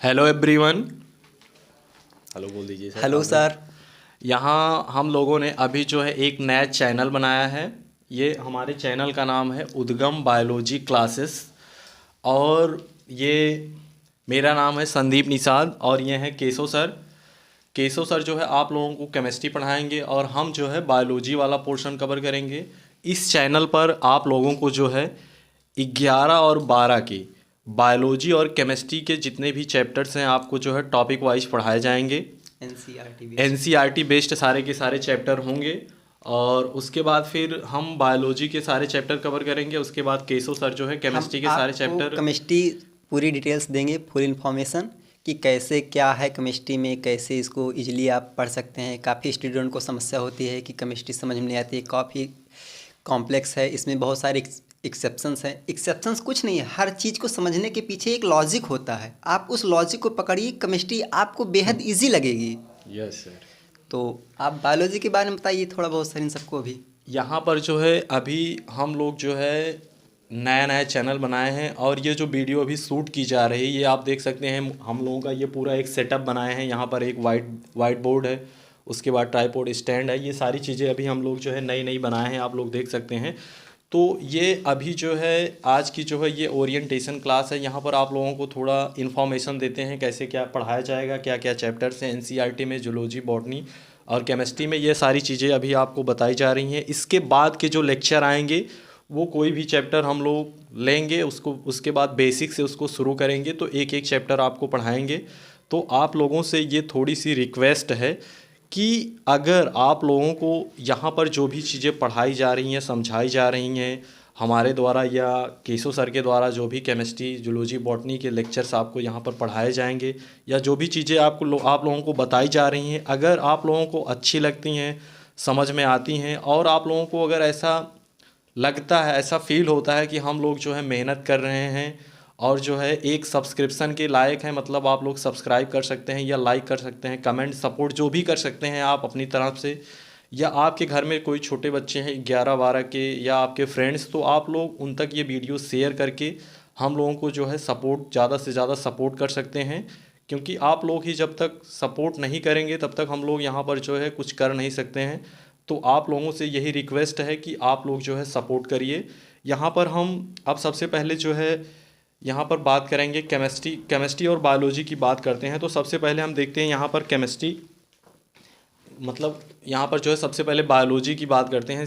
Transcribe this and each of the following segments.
Hello everyone. Hello बोल दीजिए sir. Hello sir. यहाँ हम लोगों ने अभी जो है एक नया चैनल बनाया है। ये हमारे चैनल का नाम है उद्गम बायोलॉजी क्लासेस। और ये मेरा नाम है संदीप निषाद और ये हैं केशव सर। केशव सर जो है आप लोगों को केमिस्ट्री पढ़ाएंगे और हम जो है बायोलॉजी वाला पोर्शन कवर करेंगे। इस चैनल पर आप लोगों को जो है 11 और 12 की बायोलॉजी और केमिस्ट्री के जितने भी चैप्टर्स हैं आपको जो है टॉपिक वाइज पढ़ाए जाएंगे। NCERT based. एनसीईआरटी बेस्ड सारे के सारे चैप्टर होंगे। और उसके बाद फिर हम बायोलॉजी के सारे चैप्टर कवर करेंगे। उसके बाद केशव सर जो है हम केमिस्ट्री के सारे आपको चैप्टर। केमिस्ट्री पूरी डिटेल्स देंगे, फुल इन्फॉर्मेशन कि कैसे क्या है केमिस्ट्री में, कैसे इसको इजीली आप पढ़ सकते हैं। काफ़ी स्टूडेंट को समस्या होती है कि केमिस्ट्री समझ में नहीं आती है, काफ़ी कॉम्प्लेक्स है, इसमें बहुत सारे एक्सेप्शंस हैं। एक्सेप्शंस कुछ नहीं है, हर चीज़ को समझने के पीछे एक लॉजिक होता है। आप उस लॉजिक को पकड़िए, केमिस्ट्री आपको बेहद ईजी लगेगी। Yes sir. तो आप बायोलॉजी के बारे में बताइए थोड़ा बहुत सर इन सबको अभी। यहाँ पर जो है अभी हम लोग जो है नया नया चैनल बनाए हैं और ये जो वीडियो अभी शूट की जा रही है ये आप देख सकते हैं। हम लोगों का ये पूरा एक सेटअप बनाए हैं। यहाँ पर एक वाइट बोर्ड है, उसके बाद ट्राईपोड स्टैंड है। ये सारी चीज़ें अभी हम लोग जो है नई नई बनाए हैं, आप लोग देख सकते हैं। तो ये अभी जो है आज की जो है ये ओरिएंटेशन क्लास है। यहाँ पर आप लोगों को थोड़ा इन्फॉर्मेशन देते हैं कैसे क्या पढ़ाया जाएगा, क्या क्या चैप्टर्स हैं एनसीईआरटी में, जूलॉजी, बॉटनी और केमिस्ट्री में। ये सारी चीज़ें अभी आपको बताई जा रही हैं। इसके बाद के जो लेक्चर आएंगे वो कोई भी चैप्टर हम लोग लेंगे, उसको उसके बाद बेसिक से उसको शुरू करेंगे। तो एक एक चैप्टर आपको पढ़ाएंगे। तो आप लोगों से ये थोड़ी सी रिक्वेस्ट है कि अगर आप लोगों को यहाँ पर जो भी चीज़ें पढ़ाई जा रही हैं, समझाई जा रही हैं हमारे द्वारा या केशव सर के द्वारा, जो भी केमिस्ट्री, जूलॉजी, बॉटनी के लेक्चर्स आपको यहाँ पर पढ़ाए जाएंगे या जो भी चीज़ें आप लोगों को बताई जा रही हैं, अगर आप लोगों को अच्छी लगती हैं, समझ में आती हैं और आप लोगों को अगर ऐसा लगता है, ऐसा फील होता है कि हम लोग जो है मेहनत कर रहे हैं और जो है एक सब्सक्रिप्शन के लायक है, मतलब आप लोग सब्सक्राइब कर सकते हैं या लाइक कर सकते हैं, कमेंट सपोर्ट जो भी कर सकते हैं आप अपनी तरफ से। या आपके घर में कोई छोटे बच्चे हैं 11-12 के या आपके फ्रेंड्स, तो आप लोग उन तक ये वीडियो शेयर करके हम लोगों को जो है सपोर्ट, ज़्यादा से ज़्यादा सपोर्ट कर सकते हैं। क्योंकि आप लोग ही जब तक सपोर्ट नहीं करेंगे तब तक हम लोग यहाँ पर जो है कुछ कर नहीं सकते हैं। तो आप लोगों से यही रिक्वेस्ट है कि आप लोग जो है सपोर्ट करिए। यहाँ पर हम अब सबसे पहले जो है यहाँ पर बात करेंगे केमिस्ट्री और बायोलॉजी की बात करते हैं। तो सबसे पहले हम देखते हैं यहाँ पर केमिस्ट्री, मतलब यहाँ पर जो है सबसे पहले बायोलॉजी की बात करते हैं।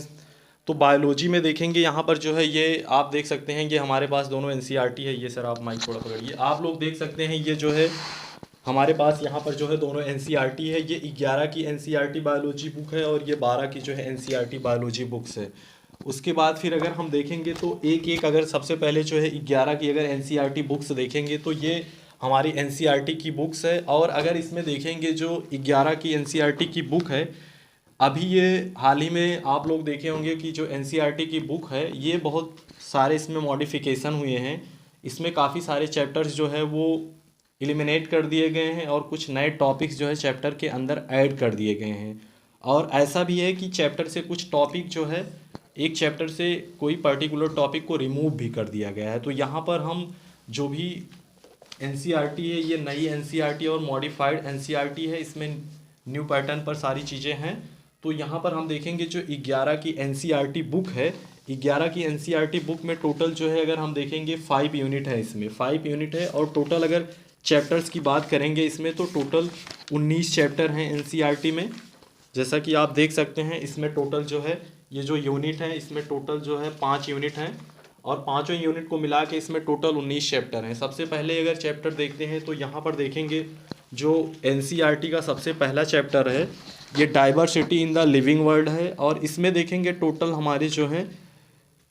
तो बायोलॉजी में देखेंगे यहाँ पर जो है ये आप देख सकते हैं, ये हमारे पास दोनों एनसीईआरटी है। ये सर आप माइक थोड़ा पकड़िए, आप लोग देख सकते हैं ये जो है हमारे पास यहाँ पर जो है दोनों एनसीईआरटी है। ये 11 की एनसीईआरटी बायोलॉजी बुक है और ये 12 की जो है एनसीईआरटी बायोलॉजी बुक्स है। उसके बाद फिर अगर हम देखेंगे तो एक एक, अगर सबसे पहले जो है 11 की अगर एनसीईआरटी बुक्स देखेंगे तो ये हमारी एनसीईआरटी की बुक्स है। और अगर इसमें देखेंगे जो 11 की एनसीईआरटी की बुक है, अभी ये हाल ही में आप लोग देखे होंगे कि जो एनसीईआरटी की बुक है ये बहुत सारे इसमें मॉडिफिकेशन हुए हैं। इसमें काफ़ी सारे चैप्टर्स जो है वो एलिमिनेट कर दिए गए हैं और कुछ नए टॉपिक्स जो है चैप्टर के अंदर ऐड कर दिए गए हैं। और ऐसा भी है कि चैप्टर से कुछ टॉपिक जो है, एक चैप्टर से कोई पर्टिकुलर टॉपिक को रिमूव भी कर दिया गया है। तो यहाँ पर हम जो भी एनसीईआरटी है ये नई एनसीईआरटी और मॉडिफाइड एनसीईआरटी है, इसमें न्यू पैटर्न पर सारी चीज़ें हैं। तो यहाँ पर हम देखेंगे जो 11 की एनसीईआरटी बुक है, 11 की एनसीईआरटी बुक में टोटल जो है अगर हम देखेंगे 5 यूनिट है, इसमें 5 यूनिट है। और टोटल अगर चैप्टर्स की बात करेंगे इसमें तो टोटल 19 चैप्टर हैं एनसीईआरटी में। जैसा कि आप देख सकते हैं इसमें टोटल जो है ये जो यूनिट है इसमें टोटल जो है 5 यूनिट हैं और पाँचों यूनिट को मिला के इसमें टोटल 19 चैप्टर हैं। सबसे पहले अगर चैप्टर देखते हैं तो यहाँ पर देखेंगे जो एनसीईआरटी का सबसे पहला चैप्टर है ये diversity in the living world है। और इसमें देखेंगे टोटल हमारे जो हैं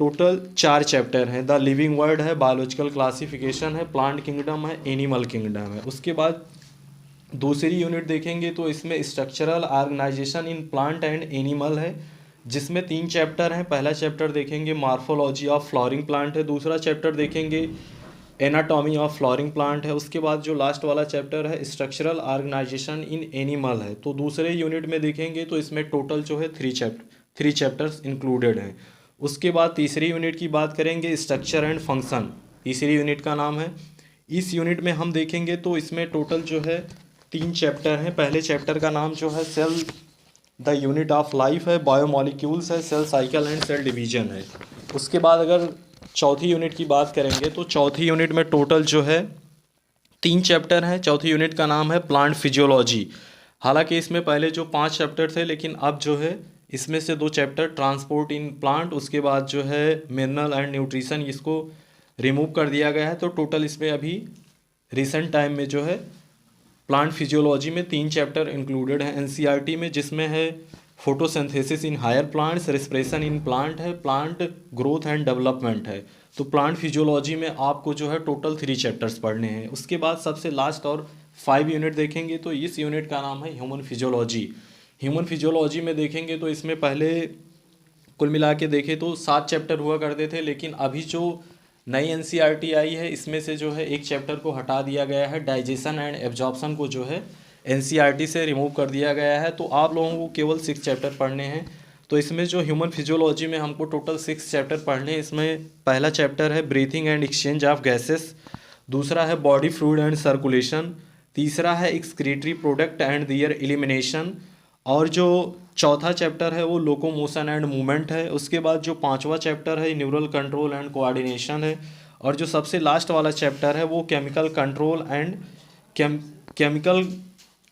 टोटल 4 चैप्टर हैं। द लिविंग वर्ल्ड है, बायोलॉजिकल क्लासिफिकेशन है, प्लांट किंगडम है, एनिमल किंगडम है। उसके बाद दूसरी यूनिट देखेंगे तो इसमें structural organisation in plant and animal है, जिसमें 3 चैप्टर हैं। पहला चैप्टर देखेंगे मार्फोलॉजी ऑफ फ्लावरिंग प्लांट है, दूसरा चैप्टर देखेंगे एनाटॉमी ऑफ फ्लावरिंग प्लांट है, उसके बाद जो लास्ट वाला चैप्टर है स्ट्रक्चरल ऑर्गेनाइजेशन इन एनिमल है। तो दूसरे यूनिट में देखेंगे तो इसमें टोटल जो है 3 चैप्टर्स इंक्लूडेड हैं। उसके बाद तीसरी यूनिट की बात करेंगे स्ट्रक्चर एंड फंक्शन, तीसरी यूनिट का नाम है। इस यूनिट में हम देखेंगे तो इसमें टोटल जो है 3 चैप्टर हैं। पहले चैप्टर का नाम जो है cell the unit of life है, बायोमोलिक्यूल्स है, cell cycle and cell division है। उसके बाद अगर चौथी यूनिट की बात करेंगे तो चौथी यूनिट में टोटल जो है 3 चैप्टर हैं। चौथी यूनिट का नाम है प्लांट फिजियोलॉजी। हालांकि इसमें पहले जो 5 चैप्टर थे, लेकिन अब जो है इसमें से 2 चैप्टर ट्रांसपोर्ट इन प्लांट, उसके बाद जो है मिनरल एंड न्यूट्रिशन, इसको रिमूव कर दिया गया है। तो टोटल इसमें अभी रिसेंट टाइम में जो है प्लांट फिजियोलॉजी में 3 चैप्टर इंक्लूडेड हैं एनसीईआरटी में, जिसमें है photosynthesis in higher plants, respiration in plant है, प्लांट ग्रोथ एंड डेवलपमेंट है। तो प्लांट फिजियोलॉजी में आपको जो है टोटल 3 चैप्टर्स पढ़ने हैं। उसके बाद सबसे लास्ट और 5 यूनिट देखेंगे तो इस यूनिट का नाम है ह्यूमन फिजियोलॉजी। ह्यूमन फिजियोलॉजी में देखेंगे तो इसमें पहले कुल मिला के देखें तो 7 चैप्टर हुआ करते थे, लेकिन अभी जो नई एनसीईआरटी आई है इसमें से जो है एक चैप्टर को हटा दिया गया है, डाइजेशन एंड एब्जॉर्प्शन को जो है एनसीईआरटी से रिमूव कर दिया गया है। तो आप लोगों को केवल 6 चैप्टर पढ़ने हैं। तो इसमें जो ह्यूमन फिजियोलॉजी में हमको टोटल 6 चैप्टर पढ़ने हैं। इसमें पहला चैप्टर है breathing and exchange of gases, दूसरा है बॉडी फ्लूइड एंड सर्कुलेशन, तीसरा है excretory product and their elimination, और जो चौथा चैप्टर है वो लोकोमोशन एंड मूवमेंट है। उसके बाद जो 5वां चैप्टर है न्यूरल कंट्रोल एंड कोऑर्डिनेशन है, और जो सबसे लास्ट वाला चैप्टर है वो chemical control and chemical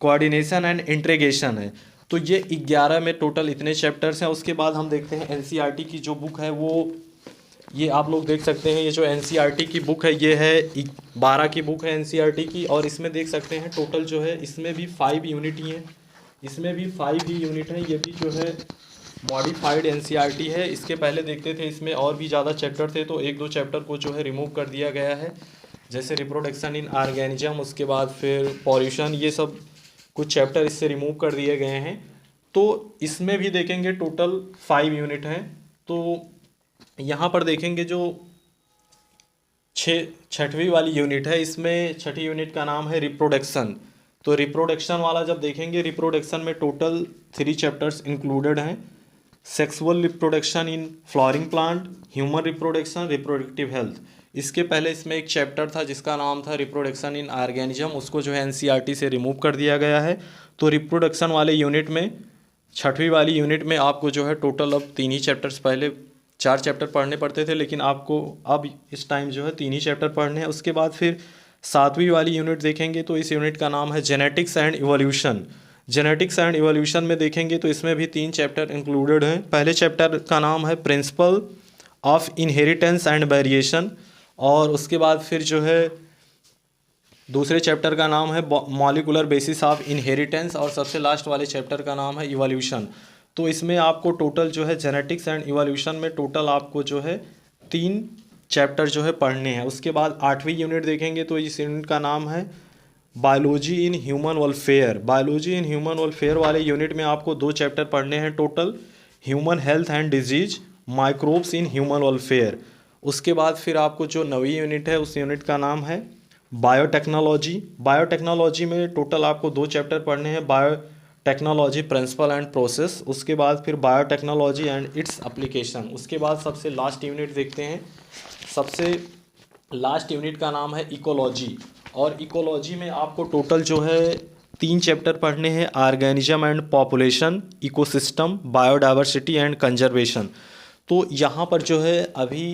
coordination and integration है। तो ये 11 में टोटल इतने चैप्टर्स हैं। उसके बाद हम देखते हैं एनसीईआरटी की जो बुक है वो ये आप लोग देख सकते हैं। ये जो एनसीईआरटी की बुक है ये है 12 की बुक है एनसीईआरटी की, और इसमें देख सकते हैं टोटल जो है इसमें भी 5 यूनिट ही हैं, इसमें भी 5 ही यूनिट हैं। ये भी जो है मॉडिफाइड एनसीईआरटी है। इसके पहले देखते थे इसमें और भी ज़्यादा चैप्टर थे, तो 1-2 चैप्टर को जो है रिमूव कर दिया गया है, जैसे रिप्रोडक्शन इन ऑर्गेनिज्म, उसके बाद फिर पॉल्यूशन, ये सब कुछ चैप्टर इससे रिमूव कर दिए गए हैं। तो इसमें भी देखेंगे टोटल 5 यूनिट हैं। तो यहाँ पर देखेंगे जो 6वीं वाली यूनिट है, इसमें 6ठी यूनिट का नाम है रिप्रोडक्शन। तो रिप्रोडक्शन वाला जब देखेंगे, रिप्रोडक्शन में टोटल 3 चैप्टर्स इंक्लूडेड हैं, sexual reproduction in flowering plant, human reproduction, reproductive health. इसके पहले इसमें एक चैप्टर था जिसका नाम था रिप्रोडक्शन इन ऑर्गेनिज्म, उसको जो है एनसीईआरटी से रिमूव कर दिया गया है। तो रिप्रोडक्शन वाले यूनिट में 6वीं वाली यूनिट में आपको जो है टोटल अब 3 ही चैप्टर्स, पहले 4 चैप्टर पढ़ने पड़ते थे, लेकिन आपको अब इस टाइम जो है 3 ही चैप्टर पढ़ने हैं। उसके बाद फिर 7वीं वाली यूनिट देखेंगे तो इस यूनिट का नाम है genetics and evolution. Genetics and evolution में देखेंगे तो इसमें भी 3 चैप्टर इंक्लूडेड हैं। पहले चैप्टर का नाम है principle of inheritance and variation, और उसके बाद फिर जो है दूसरे चैप्टर का नाम है मॉलिकुलर बेसिस ऑफ इनहेरिटेंस, और सबसे लास्ट वाले चैप्टर का नाम है इवोल्यूशन। तो इसमें आपको टोटल जो है जेनेटिक्स एंड इवोल्यूशन में टोटल आपको जो है 3 चैप्टर जो है पढ़ने हैं। उसके बाद 8वीं यूनिट देखेंगे तो इस यूनिट का नाम है biology in human welfare. Biology in human welfare वाले यूनिट में आपको 2 चैप्टर पढ़ने हैं total, human health and disease, microbes in human welfare. उसके बाद फिर आपको जो 9वीं यूनिट है उस यूनिट का नाम है बायोटेक्नोलॉजी। बायोटेक्नोलॉजी में टोटल आपको 2 चैप्टर पढ़ने हैं, बायोटेक्नोलॉजी प्रिंसिपल एंड प्रोसेस, उसके बाद फिर बायोटेक्नोलॉजी एंड इट्स एप्लीकेशन। उसके बाद सबसे लास्ट यूनिट देखते हैं। सबसे लास्ट यूनिट का नाम है इकोलॉजी, और इकोलॉजी में आपको टोटल जो है 3 चैप्टर पढ़ने हैं, organism and population, ecosystem, biodiversity and conservation. तो यहाँ पर जो है अभी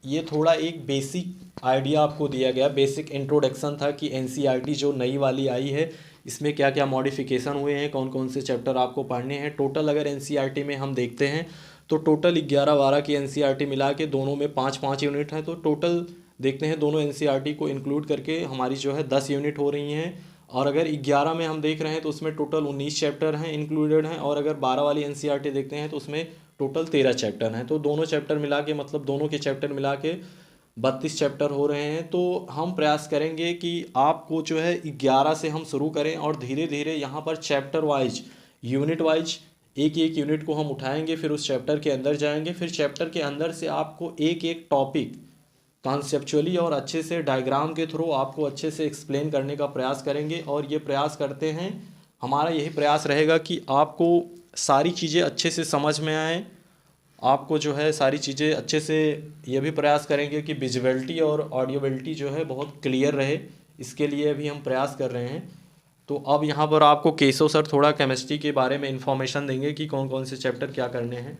ये थोड़ा एक बेसिक आइडिया आपको दिया गया, बेसिक इंट्रोडक्शन था कि एनसीईआरटी जो नई वाली आई है इसमें क्या क्या मॉडिफिकेशन हुए हैं, कौन कौन से चैप्टर आपको पढ़ने हैं। टोटल अगर एनसीईआरटी में हम देखते हैं तो टोटल 11-12 की एनसीईआरटी मिला के दोनों में 5-5 यूनिट हैं। तो टोटल देखते हैं दोनों एनसीईआरटी को इंक्लूड करके हमारी जो है 10 यूनिट हो रही हैं। और अगर 11 में हम देख रहे हैं तो उसमें टोटल 19 चैप्टर हैं इंक्लूडेड हैं, और अगर 12 वाली एनसीईआरटी देखते हैं तो उसमें टोटल 13 चैप्टर हैं। तो दोनों चैप्टर मिला के, मतलब दोनों के चैप्टर मिला के 32 चैप्टर हो रहे हैं। तो हम प्रयास करेंगे कि आपको जो है 11 से हम शुरू करें, और धीरे धीरे यहाँ पर चैप्टर वाइज, यूनिट वाइज एक एक यूनिट को हम उठाएंगे, फिर उस चैप्टर के अंदर जाएंगे, फिर चैप्टर के अंदर से आपको एक एक टॉपिक कॉन्सेप्चुअली और अच्छे से डायग्राम के थ्रू आपको अच्छे से एक्सप्लेन करने का प्रयास करेंगे। और ये प्रयास करते हैं, हमारा यही प्रयास रहेगा कि आपको सारी चीज़ें अच्छे से समझ में आएँ, आपको जो है सारी चीज़ें अच्छे से, ये भी प्रयास करेंगे कि विजुअलिटी और ऑडियोबिलिटी जो है बहुत क्लियर रहे, इसके लिए भी हम प्रयास कर रहे हैं। तो अब यहाँ पर आपको केशव सर थोड़ा केमिस्ट्री के बारे में इंफॉर्मेशन देंगे कि कौन कौन से चैप्टर क्या करने हैं।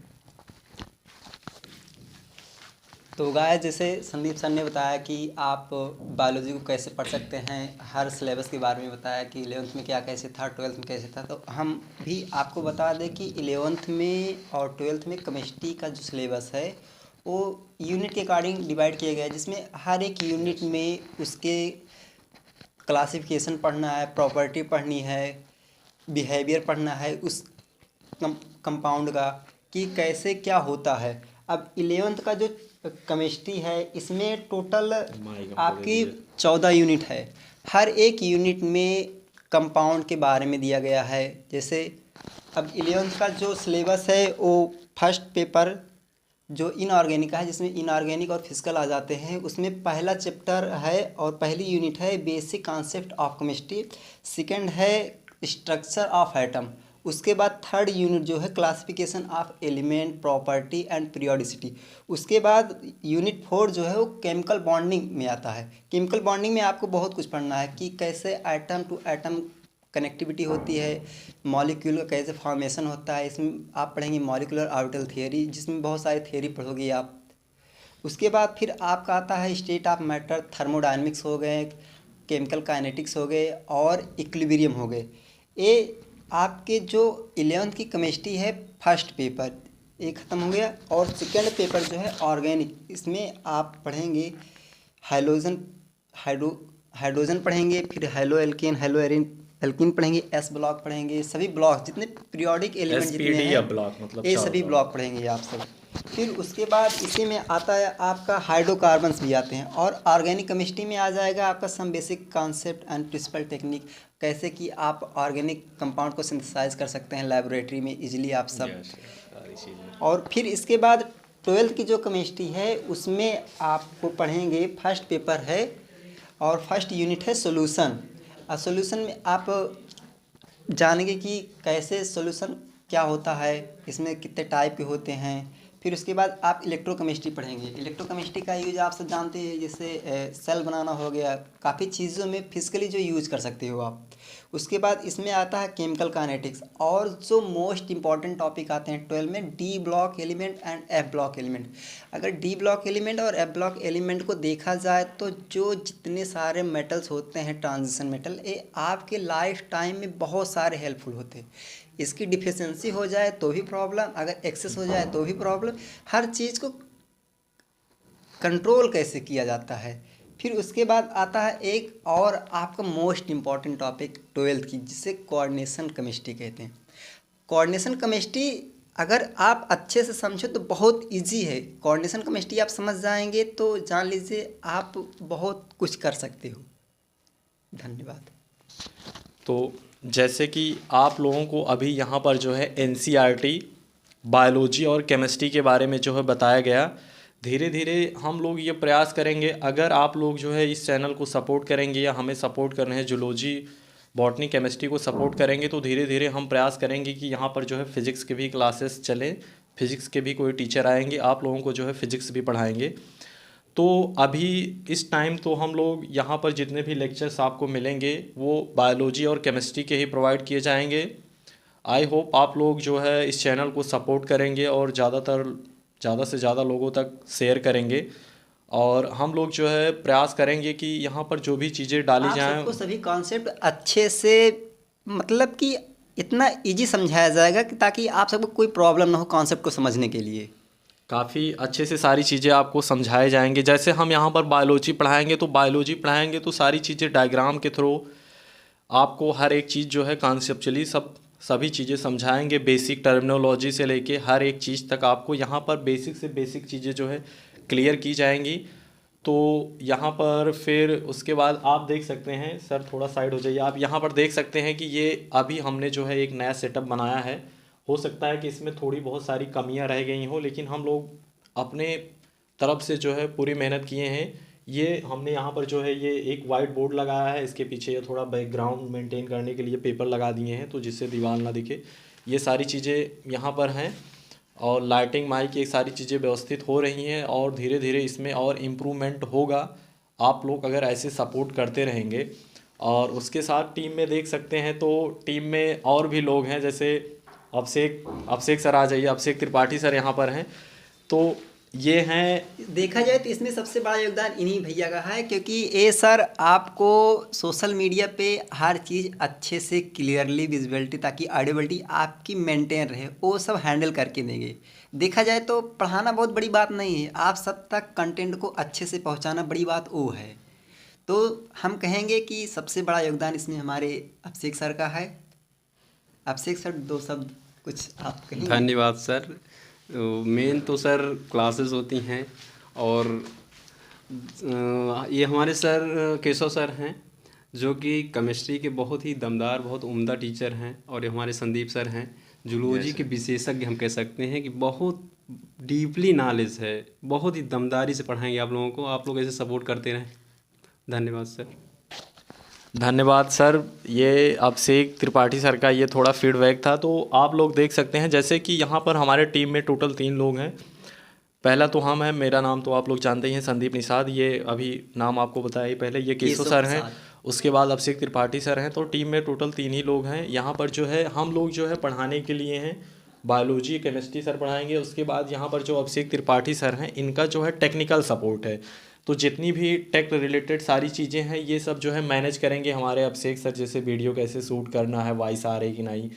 तो गाय जैसे संदीप सर ने बताया कि आप बायोलॉजी को कैसे पढ़ सकते हैं, हर सिलेबस के बारे में बताया कि 11th में क्या कैसे था, 12th में कैसे था। तो हम भी आपको बता दें कि 11th में और 12th में केमिस्ट्री का जो सिलेबस है वो यूनिट के अकॉर्डिंग डिवाइड किया गया है, जिसमें हर एक यूनिट में उसके क्लासिफिकेशन पढ़ना है, प्रॉपर्टी पढ़नी है, बिहेवियर पढ़ना है उस कंपाउंड का कि कैसे क्या होता है। अब 11th का जो केमिस्ट्री है इसमें टोटल आपकी 14 यूनिट है। हर एक यूनिट में कंपाउंड के बारे में दिया गया है। जैसे अब 11th का जो सिलेबस है वो फर्स्ट पेपर जो इनऑर्गेनिक है, जिसमें इनऑर्गेनिक और फिजिकल आ जाते हैं, उसमें पहला चैप्टर है और पहली यूनिट है basic concept of chemistry. Second है स्ट्रक्चर ऑफ एटम। उसके बाद थर्ड यूनिट जो है classification of element, property and periodicity. उसके बाद यूनिट 4 जो है वो केमिकल बॉन्डिंग में आता है। केमिकल बॉन्डिंग में आपको बहुत कुछ पढ़ना है कि कैसे एटम टू एटम कनेक्टिविटी होती है, मॉलिक्यूल का कैसे फॉर्मेशन होता है। इसमें आप पढ़ेंगे मॉलिक्यूलर ऑर्बिटल थियरी, जिसमें बहुत सारी थियरी पढ़ोगे आप। उसके बाद फिर आपका आता है स्टेट ऑफ मैटर, थर्मोडायनेमिक्स हो गए, केमिकल काइनेटिक्स हो गए और इक्विलिब्रियम हो गए। ये आपके जो 11th की केमिस्ट्री है फर्स्ट पेपर ये ख़त्म हो गया। और सेकेंड पेपर जो है ऑर्गेनिक, इसमें आप पढ़ेंगे हाइड्रोजन पढ़ेंगे, फिर हेलो एल्केन, हेलो एल्किन पढ़ेंगे, एस ब्लॉक पढ़ेंगे, सभी ब्लॉक जितने पीरियोडिक एलिमेंट जितने हैं ब्लॉक मतलब ये सभी ब्लॉक पढ़ेंगे आप सब। फिर उसके बाद इसी में आता है आपका हाइड्रोकार्बन्स भी आते हैं। और ऑर्गेनिक केमिस्ट्री में आ जाएगा आपका some basic concept and principle technique, कैसे कि आप ऑर्गेनिक कंपाउंड को सिंथेसाइज कर सकते हैं लेबोरेटरी में इजीली आप सब। और फिर इसके बाद 12th की जो केमिस्ट्री है उसमें आपको पढ़ेंगे, फर्स्ट पेपर है और फर्स्ट यूनिट है सॉल्यूशन। और सॉल्यूशन में आप जानेंगे कि कैसे सॉल्यूशन क्या होता है, इसमें कितने टाइप के होते हैं। फिर उसके बाद आप इलेक्ट्रोकेमिस्ट्री पढ़ेंगे। इलेक्ट्रोकेमिस्ट्री का यूज आप सब जानते हैं, जैसे सेल बनाना हो गया, काफ़ी चीज़ों में फिजिकली जो यूज कर सकते हो आप। उसके बाद इसमें आता है केमिकल काइनेटिक्स। और जो मोस्ट इंपॉर्टेंट टॉपिक आते हैं 12 में, D block element and F block element. अगर डी ब्लॉक एलिमेंट और एफ ब्लॉक एलिमेंट को देखा जाए तो जो जितने सारे मेटल्स होते हैं ट्रांजिशन मेटल, ये आपके लाइफ टाइम में बहुत सारे हेल्पफुल होते हैं। इसकी डिफिशिएंसी हो जाए तो भी प्रॉब्लम, अगर एक्सेस हो जाए तो भी प्रॉब्लम। हर चीज़ को कंट्रोल कैसे किया जाता है। फिर उसके बाद आता है एक और आपका मोस्ट इम्पॉर्टेंट टॉपिक 12th की, जिसे कोऑर्डिनेशन केमिस्ट्री कहते हैं। कोऑर्डिनेशन केमिस्ट्री अगर आप अच्छे से समझो तो बहुत इजी है। कोऑर्डिनेशन केमिस्ट्री आप समझ जाएंगे तो जान लीजिए आप बहुत कुछ कर सकते हो। धन्यवाद। तो जैसे कि आप लोगों को अभी यहाँ पर जो है एनसीईआरटी बायोलॉजी और केमिस्ट्री के बारे में जो है बताया गया, धीरे धीरे हम लोग ये प्रयास करेंगे, अगर आप लोग जो है इस चैनल को सपोर्ट करेंगे या हमें सपोर्ट कर रहे हैं, जूलॉजी बॉटनी केमिस्ट्री को सपोर्ट करेंगे, तो धीरे धीरे हम प्रयास करेंगे कि यहाँ पर जो है फ़िज़िक्स के भी क्लासेस चलें, फ़िज़िक्स के भी कोई टीचर आएंगे, आप लोगों को जो है फ़िज़िक्स भी पढ़ाएंगे। तो अभी इस टाइम तो हम लोग यहाँ पर जितने भी लेक्चर्स आपको मिलेंगे वो बायोलॉजी और केमिस्ट्री के ही प्रोवाइड किए जाएंगे। आई होप आप लोग जो है इस चैनल को सपोर्ट करेंगे और ज़्यादा से ज़्यादा लोगों तक शेयर करेंगे। और हम लोग जो है प्रयास करेंगे कि यहाँ पर जो भी चीज़ें डाली आप जाएं, सबको सभी कॉन्सेप्ट अच्छे से, मतलब कि इतना इजी समझाया जाएगा कि ताकि आप सबको कोई प्रॉब्लम ना हो कॉन्सेप्ट को समझने के लिए। काफ़ी अच्छे से सारी चीज़ें आपको समझाए जाएंगे। जैसे हम यहाँ पर बायोलॉजी पढ़ाएंगे तो सारी चीज़ें डायग्राम के थ्रू आपको हर एक चीज़ जो है कॉन्सेप्चुअली सभी चीज़ें समझाएंगे। बेसिक टर्मिनोलॉजी से लेके हर एक चीज़ तक आपको यहाँ पर बेसिक से बेसिक चीज़ें जो है क्लियर की जाएंगी। तो यहाँ पर फिर उसके बाद आप देख सकते हैं, सर थोड़ा साइड हो जाइए, आप यहाँ पर देख सकते हैं कि ये अभी हमने जो है एक नया सेटअप बनाया है। हो सकता है कि इसमें थोड़ी बहुत सारी कमियां रह गई हों, लेकिन हम लोग अपने तरफ से जो है पूरी मेहनत किए हैं। ये हमने यहाँ पर जो है ये एक वाइट बोर्ड लगाया है, इसके पीछे ये थोड़ा बैकग्राउंड मेंटेन करने के लिए पेपर लगा दिए हैं तो जिससे दीवार ना दिखे। ये सारी चीज़ें यहाँ पर हैं। और लाइटिंग माइक ये सारी चीज़ें व्यवस्थित हो रही हैं और धीरे धीरे इसमें और इम्प्रूवमेंट होगा। आप लोग अगर ऐसे सपोर्ट करते रहेंगे। और उसके साथ टीम में देख सकते हैं तो टीम में और भी लोग हैं, जैसे अभिषेक सर आ जाइए, अभिषेक त्रिपाठी सर यहाँ पर हैं। तो ये हैं, देखा जाए तो इसमें सबसे बड़ा योगदान इन्हीं भैया का है, क्योंकि ये सर आपको सोशल मीडिया पे हर चीज़ अच्छे से क्लियरली विजिबिलिटी, ताकि ऑडिबिलिटी आपकी मेंटेन रहे, वो सब हैंडल करके देंगे। देखा जाए तो पढ़ाना बहुत बड़ी बात नहीं है, आप सब तक कंटेंट को अच्छे से पहुंचाना बड़ी बात वो है। तो हम कहेंगे कि सबसे बड़ा योगदान इसमें हमारे अभिषेक सर का है। अभिषेक सर, दो शब्द कुछ आप कहेंगे? धन्यवाद सर। मेन तो सर क्लासेस होती हैं, और ये हमारे सर केशव सर हैं, जो कि केमिस्ट्री के बहुत ही दमदार, बहुत उम्दा टीचर हैं। और ये हमारे संदीप सर हैं, जूलॉजी के विशेषज्ञ हम कह सकते हैं, कि बहुत डीपली नॉलेज है, बहुत ही दमदारी से पढ़ाएंगे आप लोगों को। आप लोग ऐसे सपोर्ट करते रहें। धन्यवाद सर। धन्यवाद सर। ये अभिषेक त्रिपाठी सर का ये थोड़ा फीडबैक था। तो आप लोग देख सकते हैं जैसे कि यहाँ पर हमारे टीम में टोटल 3 लोग हैं। पहला तो हम हैं, मेरा नाम तो आप लोग जानते ही हैं, संदीप निषाद। ये अभी नाम आपको बताया ही पहले, ये केशव सर हैं। उसके बाद अभिषेक त्रिपाठी सर हैं। तो टीम में टोटल 3 ही लोग हैं। यहाँ पर जो है हम लोग जो है पढ़ाने के लिए हैं। बायोलॉजी केमिस्ट्री सर पढ़ाएंगे। उसके बाद यहाँ पर जो अभिषेक त्रिपाठी सर हैं, इनका जो है टेक्निकल सपोर्ट है। तो जितनी भी टेक रिलेटेड सारी चीज़ें हैं, ये सब जो है मैनेज करेंगे हमारे अभिषेक सर। जैसे वीडियो कैसे शूट करना है, वॉइस आ रही कि नहीं,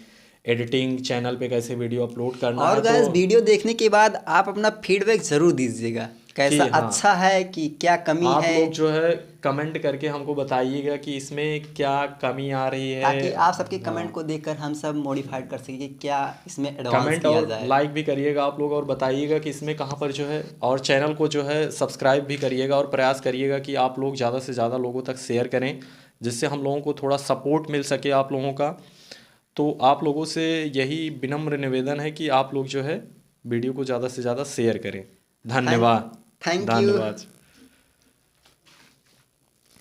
एडिटिंग, चैनल पे कैसे वीडियो अपलोड करना है। और गाइस, वीडियो देखने के बाद आप अपना फीडबैक ज़रूर दीजिएगा, कैसा अच्छा है कि क्या कमी आप है। लोग जो है कमेंट करके हमको बताइएगा कि इसमें क्या कमी आ रही है, ताकि आप सबके कमेंट को देखकर हम सब मॉडिफाइड कर सकें कि क्या इसमें एडवांस कमेंट किया और जाए। लाइक भी करिएगा आप लोग, और बताइएगा कि इसमें कहाँ पर जो है, और चैनल को जो है सब्सक्राइब भी करिएगा। और प्रयास करिएगा कि आप लोग ज़्यादा से ज़्यादा लोगों तक शेयर करें, जिससे हम लोगों को थोड़ा सपोर्ट मिल सके आप लोगों का। तो आप लोगों से यही विनम्र निवेदन है कि आप लोग जो है वीडियो को ज़्यादा से ज़्यादा शेयर करें। धन्यवाद। Thank you. धन्यवाद।